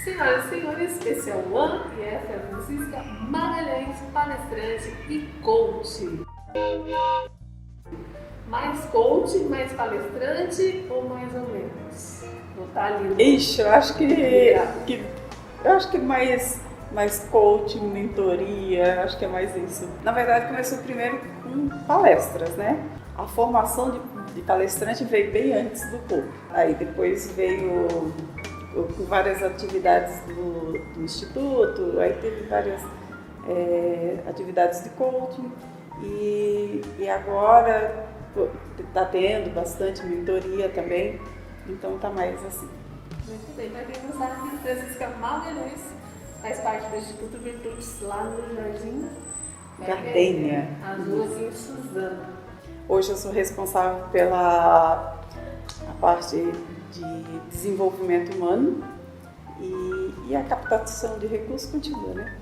Senhoras e senhores, esse é o One e essa é a Francisca Magalhães, palestrante e coach. Mais coach, mais palestrante ou mais ou menos? Não tá ali no... Ixi, eu acho que mais coaching, mentoria, acho que é mais isso. Na verdade, começou primeiro com palestras, né? A formação de palestrante veio bem antes do coach. Aí depois veio com várias atividades do instituto, aí teve várias atividades de coaching e agora está tendo bastante mentoria também, então está mais assim. Muito bem, para quem não sabe, Francisca Magalhães faz parte do Instituto Virtudes lá no Jardim Gardênia. Azul aqui em Suzano. Hoje eu sou responsável pela a parte de desenvolvimento humano e a captação de recursos continua, né?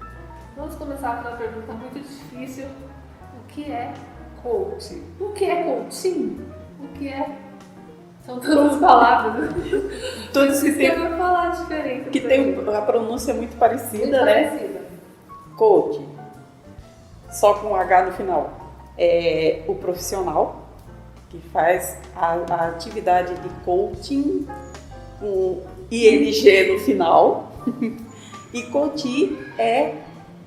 Vamos começar pela pergunta muito difícil: o que é coaching? O que é coaching? O que é? São todas as palavras. Todos que tem, vai falar diferente. que tem a pronúncia muito parecida, muito né? parecida. Coach, só com H no final. É o profissional que faz a atividade de coaching com ING no final. E coach é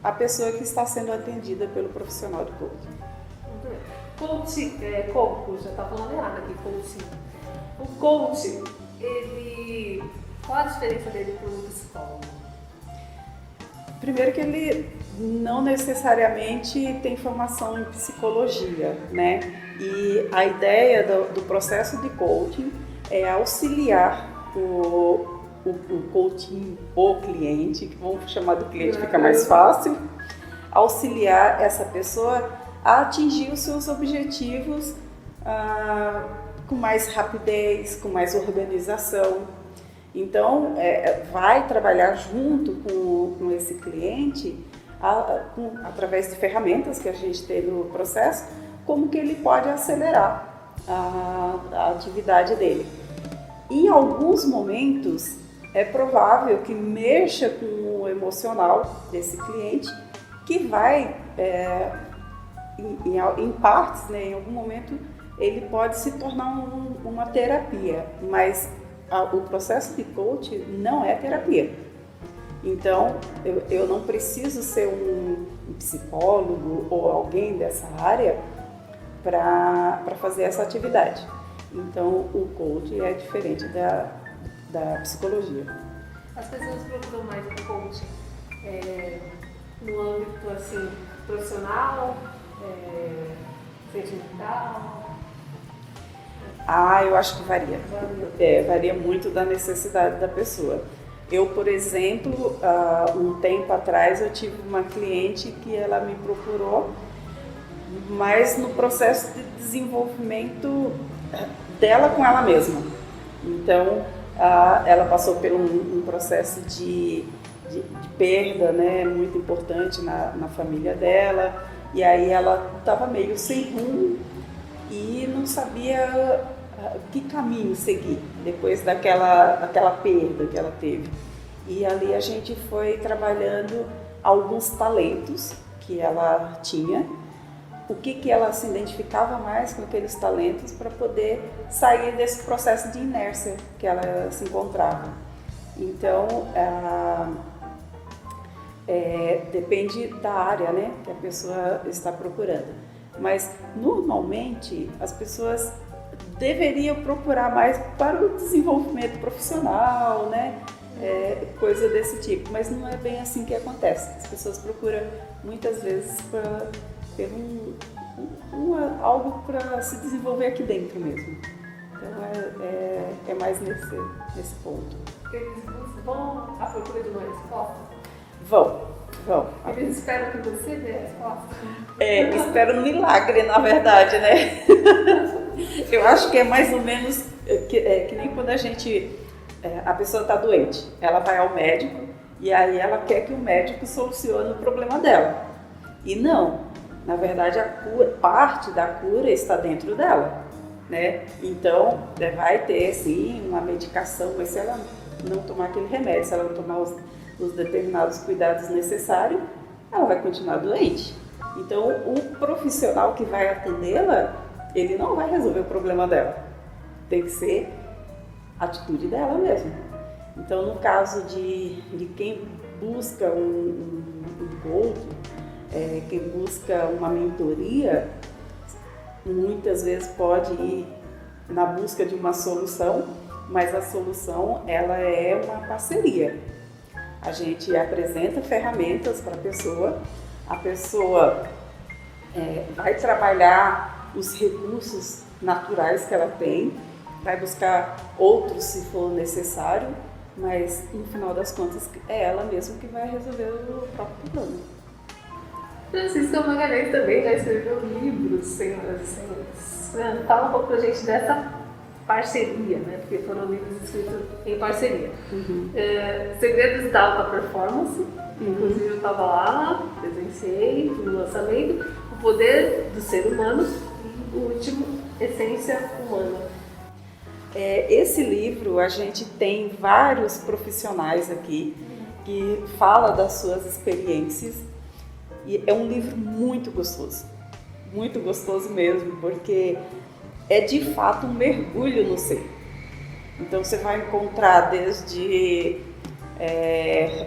a pessoa que está sendo atendida pelo profissional de coaching. Coaching, já está falando errado aqui, coaching. O coaching, qual a diferença dele para o psicólogo? Primeiro que ele não necessariamente tem formação em psicologia, né? E a ideia do processo de coaching é auxiliar o coaching, o cliente, que vamos chamar de cliente, fica mais fácil, auxiliar essa pessoa a atingir os seus objetivos com mais rapidez, com mais organização. Então, vai trabalhar junto com esse cliente através de ferramentas que a gente tem no processo, como que ele pode acelerar a atividade dele. Em alguns momentos, é provável que mexa com o emocional desse cliente, que vai, em partes, né, em algum momento, ele pode se tornar uma terapia, mas o processo de coaching não é terapia. Então, eu não preciso ser um psicólogo ou alguém dessa área para fazer essa atividade. Então, o coaching é diferente da psicologia. As pessoas procuram mais o coaching no âmbito assim, profissional, sentimental? Eu acho que varia. Varia muito da necessidade da pessoa. Eu, por exemplo, um tempo atrás eu tive uma cliente que ela me procurou, mas no processo de desenvolvimento dela com ela mesma. Então, ela passou por um processo de perda, né, muito importante na família dela, e aí ela estava meio sem rumo e não sabia que caminho seguir depois daquela perda que ela teve. E ali a gente foi trabalhando alguns talentos que ela tinha, o que ela se identificava mais com aqueles talentos para poder sair desse processo de inércia que ela se encontrava. Então, depende da área, né, que a pessoa está procurando. Mas, normalmente, as pessoas deveriam procurar mais para o desenvolvimento profissional, né, coisa desse tipo. Mas não é bem assim que acontece. As pessoas procuram, muitas vezes, ter algo para se desenvolver aqui dentro mesmo. Então, é mais nesse ponto. Eles vão à procura de uma resposta? Vão. Eles esperam que você dê a resposta? Espero um milagre, na verdade, né? Eu acho que é mais ou menos que nem quando a pessoa está doente, ela vai ao médico e aí ela quer que o médico solucione o problema dela. E não, na verdade parte da cura está dentro dela, né? Então vai ter sim uma medicação, mas se ela não tomar aquele remédio, se ela não tomar os determinados cuidados necessários, ela vai continuar doente. Então, o profissional que vai atendê-la, ele não vai resolver o problema dela. Tem que ser a atitude dela mesmo. Então, no caso de quem busca um coach, quem busca uma mentoria, muitas vezes pode ir na busca de uma solução, mas a solução ela é uma parceria. A gente apresenta ferramentas para a pessoa vai trabalhar os recursos naturais que ela tem, vai buscar outros se for necessário, mas no final das contas é ela mesma que vai resolver o próprio problema. Francisca Magalhães também já escreveu livros, senhoras e senhores. Fala um pouco pra gente dessa parceria, né? Porque foram livros escritos em parceria. Segredos da Alta Performance, inclusive eu estava lá, presenciei no lançamento, O Poder do Ser Humano e o último, Essência Humana. Esse livro, a gente tem vários profissionais aqui que falam das suas experiências e é um livro muito gostoso mesmo, porque é de fato um mergulho no ser. Então você vai encontrar desde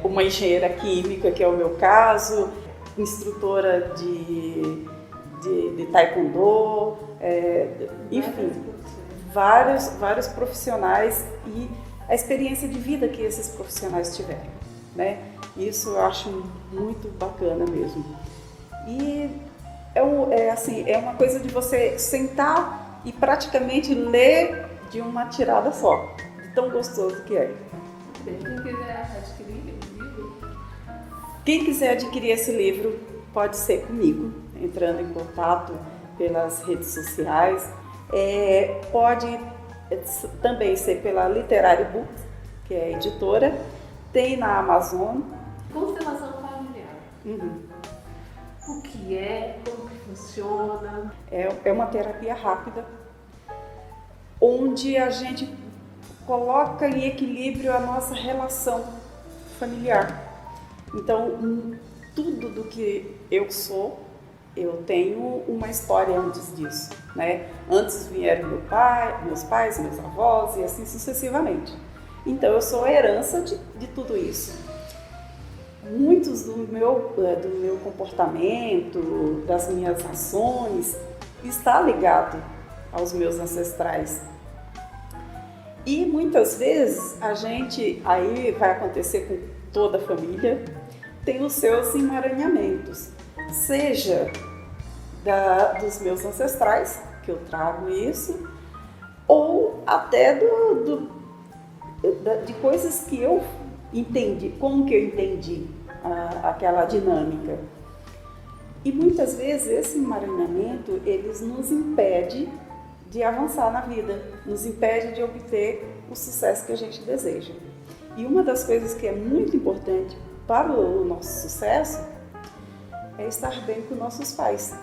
uma engenheira química, que é o meu caso, instrutora de taekwondo, enfim, vários profissionais e a experiência de vida que esses profissionais tiveram, né? Isso eu acho muito bacana mesmo. E é uma coisa de você sentar e praticamente ler de uma tirada só, de tão gostoso que é. Quem quiser adquirir o livro? Quem quiser adquirir esse livro pode ser comigo, entrando em contato pelas redes sociais. Pode também ser pela Literário Books, que é a editora. Tem na Amazon. Constelação familiar. O que é? Como que funciona? É uma terapia rápida, onde a gente coloca em equilíbrio a nossa relação familiar. Então, tudo do que eu sou, eu tenho uma história antes disso, né? Antes vieram meus pais, meus avós e assim sucessivamente. Então, eu sou a herança de tudo isso. Muitos do meu comportamento, das minhas ações, está ligado aos meus ancestrais. E muitas vezes aí vai acontecer com toda a família, tem os seus emaranhamentos, seja dos meus ancestrais, que eu trago isso, ou até de coisas que eu entendi, como que eu entendi aquela dinâmica. E muitas vezes esse emaranhamento, eles nos impede de avançar na vida, nos impede de obter o sucesso que a gente deseja. E uma das coisas que é muito importante para o nosso sucesso é estar bem com nossos pais.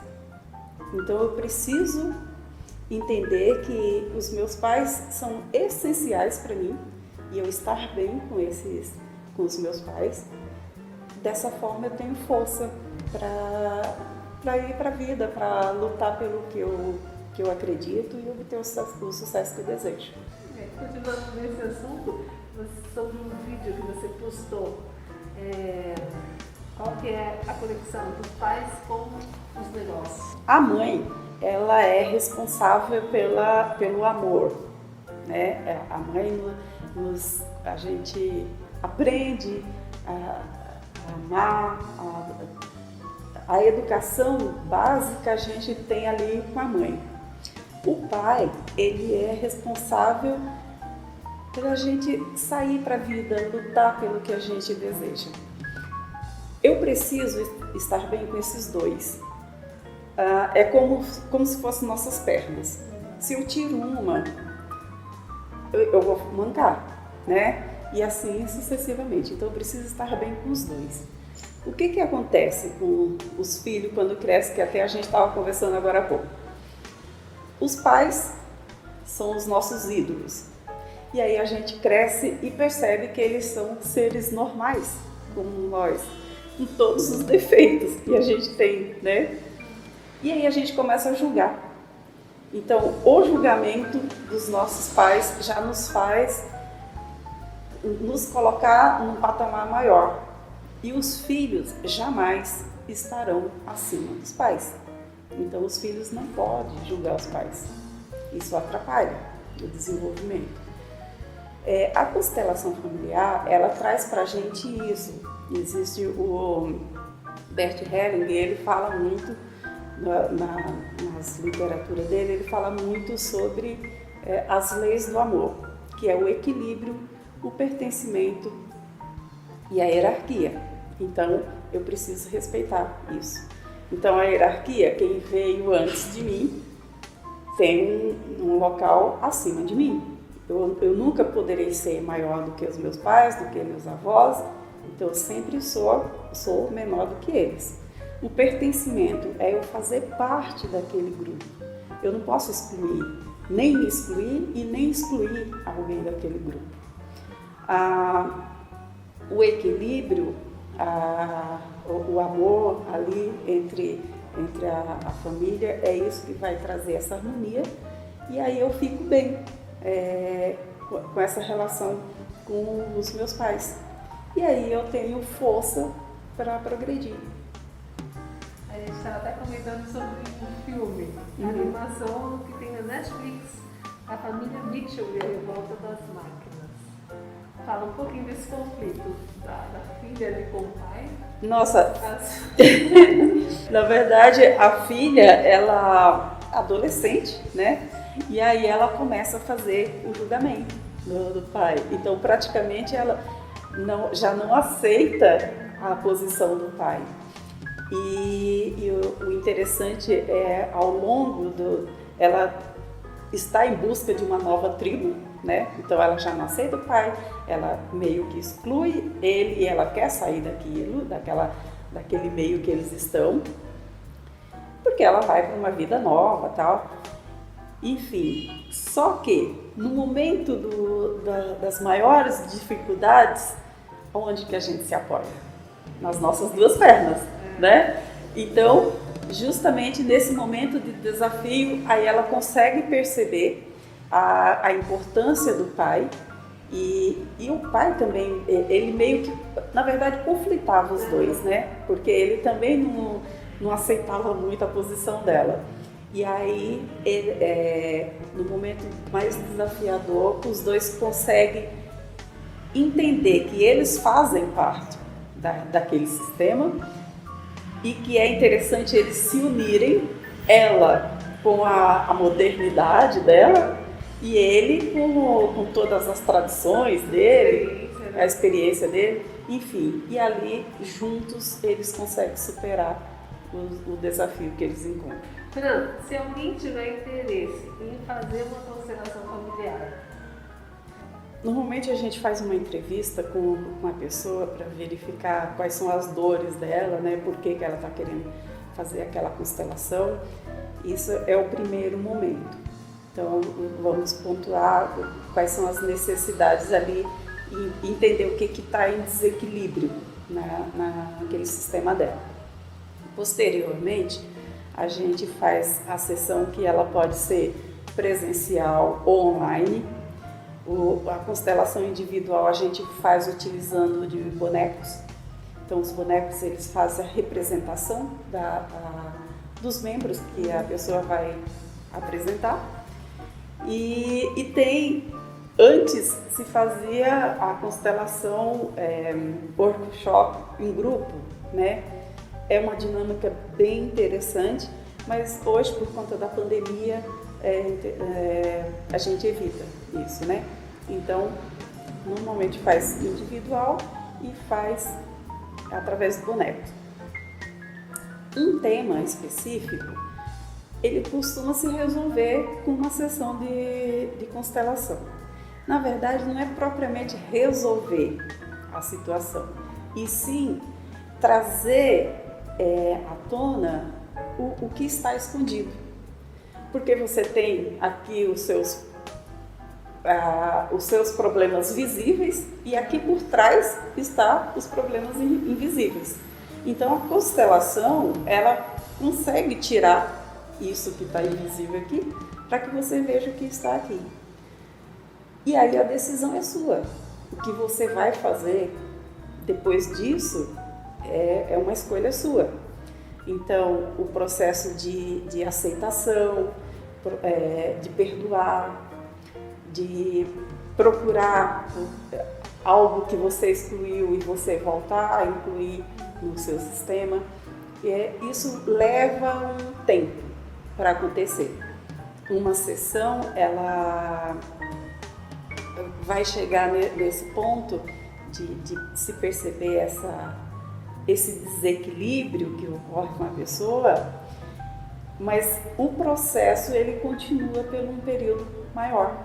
Então eu preciso entender que os meus pais são essenciais para mim e eu estar bem com os meus pais. Dessa forma eu tenho força para ir para a vida, para lutar pelo que eu acredito e obter o sucesso que eu desejo. Continuando nesse assunto, sobre um vídeo que você postou, qual que é a conexão dos pais com os negócios? A mãe, ela é responsável pelo amor, né? A mãe a gente aprende a amar, a educação básica a gente tem ali com a mãe. O pai, ele é responsável pela gente sair para a vida, lutar pelo que a gente deseja. Eu preciso estar bem com esses dois. É como se fossem nossas pernas. Se eu tiro uma, eu vou mancar, né? E assim sucessivamente. Então eu preciso estar bem com os dois. O que acontece com os filhos quando crescem, que até a gente estava conversando agora há pouco? Os pais são os nossos ídolos. E aí a gente cresce e percebe que eles são seres normais, como nós, com todos os defeitos que a gente tem, né? E aí a gente começa a julgar. Então, o julgamento dos nossos pais já nos faz nos colocar num patamar maior. E os filhos jamais estarão acima dos pais. Então, os filhos não podem julgar os pais. Isso atrapalha o desenvolvimento. A constelação familiar, ela traz pra gente isso. Existe o Bert Hellinger, ele fala muito, nas literaturas dele, ele fala muito sobre as leis do amor, que é o equilíbrio, o pertencimento e a hierarquia. Então, eu preciso respeitar isso. Então, a hierarquia, quem veio antes de mim, tem um local acima de mim. Eu nunca poderei ser maior do que os meus pais, do que meus avós, então eu sempre sou menor do que eles. O pertencimento é eu fazer parte daquele grupo. Eu não posso excluir, nem me excluir e nem excluir alguém daquele grupo. O equilíbrio, o amor ali entre a família, é isso que vai trazer essa harmonia, e aí eu fico bem com essa relação com os meus pais. E aí eu tenho força para progredir. A gente estava até comentando sobre um filme, a animação que tem na Netflix, A Família Mitchell e a Revolta das Máquinas. Fala um pouquinho desse conflito da filha ali com o pai. Nossa, na verdade a filha, ela adolescente, né? E aí ela começa a fazer o julgamento do pai. Então praticamente ela já não aceita a posição do pai. E o interessante é, ao longo ela está em busca de uma nova tribo, né? Então ela já não aceita o pai, ela meio que exclui ele e ela quer sair daquele meio que eles estão, porque ela vai para uma vida nova, tal. Enfim, só que no momento das maiores dificuldades, onde que a gente se apoia? Nas nossas duas pernas, né? Então, justamente nesse momento de desafio, aí ela consegue perceber a importância do pai e o pai também, ele meio que, na verdade, conflitava os dois, né? Porque ele também não aceitava muito a posição dela. E aí, no momento mais desafiador, os dois conseguem entender que eles fazem parte daquele sistema e que é interessante eles se unirem, ela com a modernidade dela e ele com todas as tradições dele, a experiência dele, enfim. E ali, juntos, eles conseguem superar o desafio que eles encontram. Fran, se alguém tiver interesse em fazer uma constelação familiar, normalmente a gente faz uma entrevista com uma pessoa para verificar quais são as dores dela, né? Por que ela está querendo fazer aquela constelação. Isso é o primeiro momento. Então vamos pontuar quais são as necessidades ali e entender o que está em desequilíbrio naquele sistema dela. Posteriormente, a gente faz a sessão que ela pode ser presencial ou online. A constelação individual a gente faz utilizando de bonecos. Então os bonecos eles fazem a representação dos membros que a pessoa vai apresentar. E antes se fazia a constelação workshop em grupo, né? É uma dinâmica bem interessante, mas hoje, por conta da pandemia, a gente evita isso, né? Então, normalmente faz individual e faz através do boneco. Um tema específico, ele costuma se resolver com uma sessão de constelação. Na verdade, não é propriamente resolver a situação, e sim trazer à tona o que está escondido. Porque você tem aqui os seus os seus problemas visíveis e aqui por trás está os problemas invisíveis. Então a constelação, ela consegue tirar isso que está invisível aqui para que você veja o que está aqui. E aí a decisão é sua. O que você vai fazer depois disso é uma escolha sua. Então, o processo de aceitação, de perdoar, de procurar algo que você excluiu e você voltar a incluir no seu sistema, isso leva um tempo para acontecer. Uma sessão, ela vai chegar nesse ponto de se perceber esse desequilíbrio que ocorre com a pessoa, mas o processo ele continua por um período maior.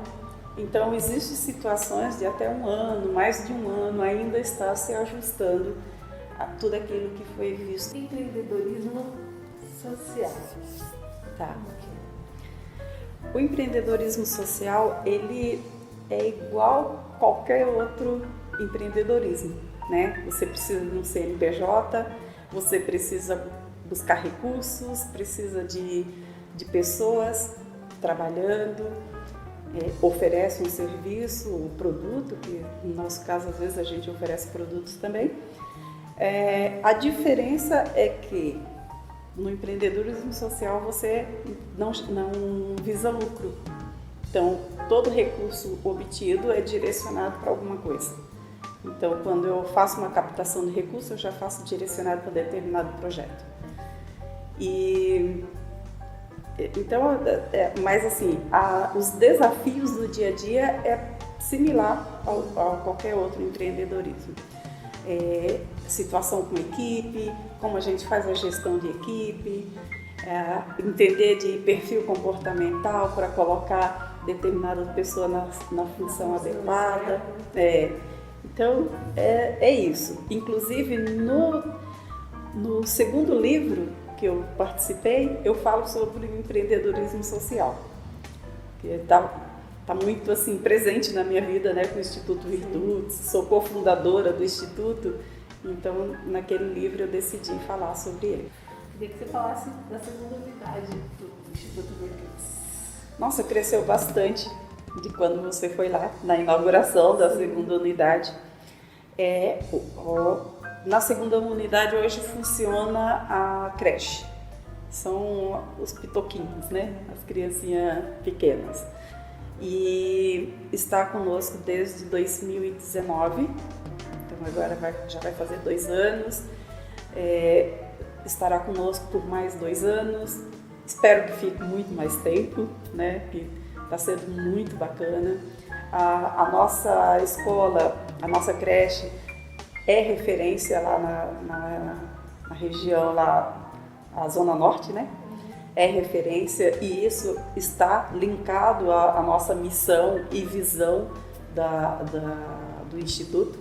Então, existem situações de até um ano, mais de um ano, ainda está se ajustando a tudo aquilo que foi visto. Empreendedorismo social. Tá. O empreendedorismo social, ele é igual a qualquer outro empreendedorismo, né? Você precisa de um CNPJ, você precisa buscar recursos, precisa de pessoas trabalhando, oferece um serviço, um produto, que no nosso caso às vezes a gente oferece produtos também. A diferença é que no empreendedorismo social você não visa lucro. Então, todo recurso obtido é direcionado para alguma coisa. Então, quando eu faço uma captação de recursos, eu já faço direcionado para determinado projeto. Então, mas assim, os desafios do dia a dia é similar a qualquer outro empreendedorismo. Situação com equipe, como a gente faz a gestão de equipe, entender de perfil comportamental para colocar determinada pessoa na função adequada. Então, é isso. Inclusive, no segundo livro que eu participei, eu falo sobre o empreendedorismo social, que está muito assim, presente na minha vida, né, com o Instituto Virtudes, sou cofundadora do Instituto, então naquele livro eu decidi falar sobre ele. Queria que você falasse da segunda unidade do Instituto Virtudes. Nossa, cresceu bastante de quando você foi lá, na inauguração da segunda unidade. Na segunda unidade hoje funciona a creche, são os pitoquinhos, né? As criancinhas pequenas. E está conosco desde 2019, então agora já vai fazer 2 anos, estará conosco por mais 2 anos, espero que fique muito mais tempo, né? Que está sendo muito bacana. A nossa escola, a nossa creche é referência lá na região, lá, a Zona Norte, né? É referência e isso está linkado à nossa missão e visão do Instituto.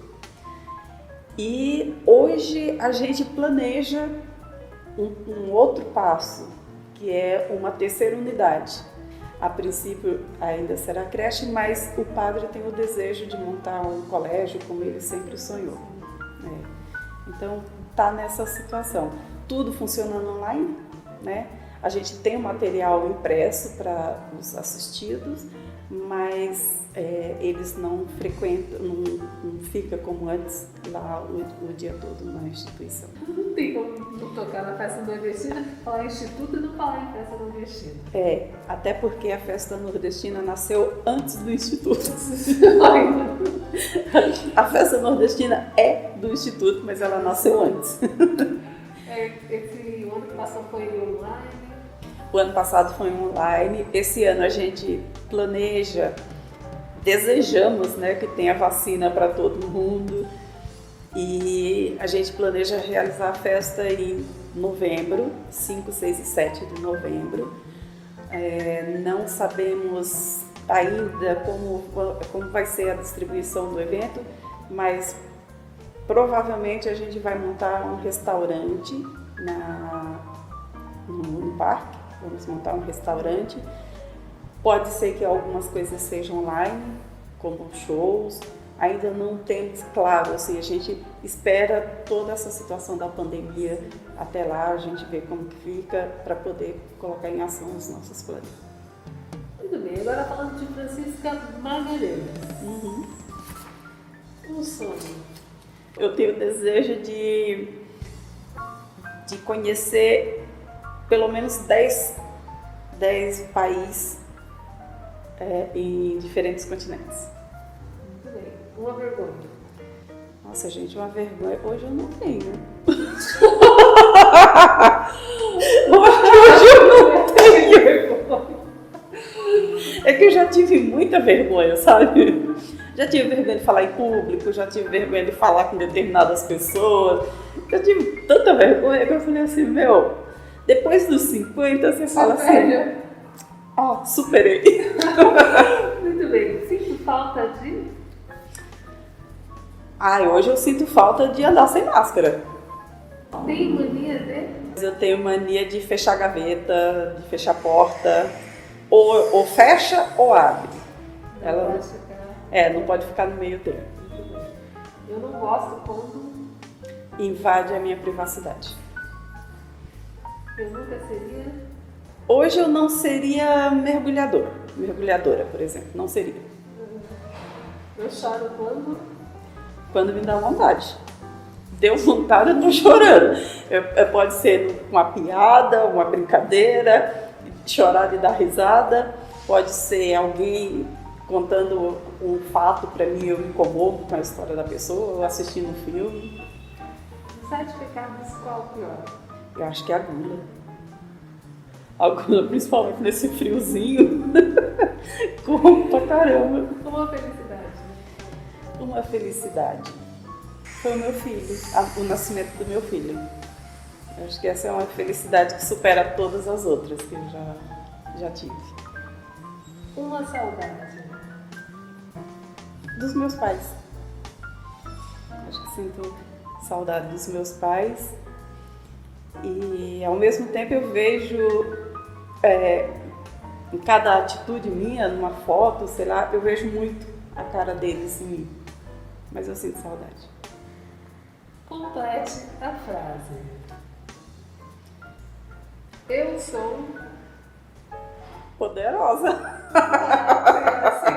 E hoje a gente planeja um outro passo, que é uma terceira unidade. A princípio ainda será creche, mas o padre tem o desejo de montar um colégio como ele sempre sonhou. Então está nessa situação. Tudo funcionando online, né? A gente tem o material impresso para os assistidos, mas eles não frequentam, não fica como antes lá o dia todo na instituição. Não tem como não tocar na festa nordestina, falar em instituto e não falar em festa nordestina. Até porque a festa nordestina nasceu antes do instituto. A festa nordestina é do instituto, mas ela nasceu antes. O ano que passou foi online? O ano passado foi online, esse ano a gente planeja, desejamos, né, que tenha vacina para todo mundo e a gente planeja realizar a festa em novembro, 5, 6 e 7 de novembro. Não sabemos ainda como vai ser a distribuição do evento, mas provavelmente a gente vai montar um restaurante no parque. Vamos montar um restaurante Pode ser que algumas coisas sejam online, como shows. Ainda não temos claro, assim, a gente espera toda essa situação da pandemia até lá, a gente vê como que fica para poder colocar em ação os nossos planos. Muito bem, agora falando de Francisca Magalhães. Um sonho. Eu tenho o desejo de conhecer pelo menos 10 países em diferentes continentes. Muito bem. Uma vergonha. Nossa, gente, uma vergonha. Hoje eu não tenho. Hoje eu não tenho vergonha. É que eu já tive muita vergonha, sabe? Já tive vergonha de falar em público, já tive vergonha de falar com determinadas pessoas. Eu tive tanta vergonha que eu falei assim, depois dos 50 você fala assim, superei. Muito bem. Sinto falta de... Hoje eu sinto falta de andar sem máscara. Tem mania de... Eu tenho mania de fechar a gaveta, de fechar a porta, ou fecha ou abre. Ela não pode ficar no meio tempo. Eu não gosto quando... invade a minha privacidade. Eu nunca seria... Hoje eu não seria mergulhadora, por exemplo, não seria. Eu choro quando... Quando me dá vontade. Deu vontade, eu tô chorando. Pode ser uma piada, uma brincadeira, chorar de dar risada. Pode ser alguém contando um fato para mim, eu me comovo com a história da pessoa, ou assistindo um filme. 7 pecados, qual o pior? Eu acho que é a gula. A gula, principalmente nesse friozinho. Como pra caramba. Uma felicidade. Uma felicidade. Foi o meu filho, o nascimento do meu filho. Eu acho que essa é uma felicidade que supera todas as outras que eu já tive. Uma saudade. Dos meus pais. Acho que sinto saudade dos meus pais. E ao mesmo tempo eu vejo em cada atitude minha, numa foto, sei lá, eu vejo muito a cara deles em mim. Mas eu sinto saudade. Complete a frase. Eu sou poderosa. Assim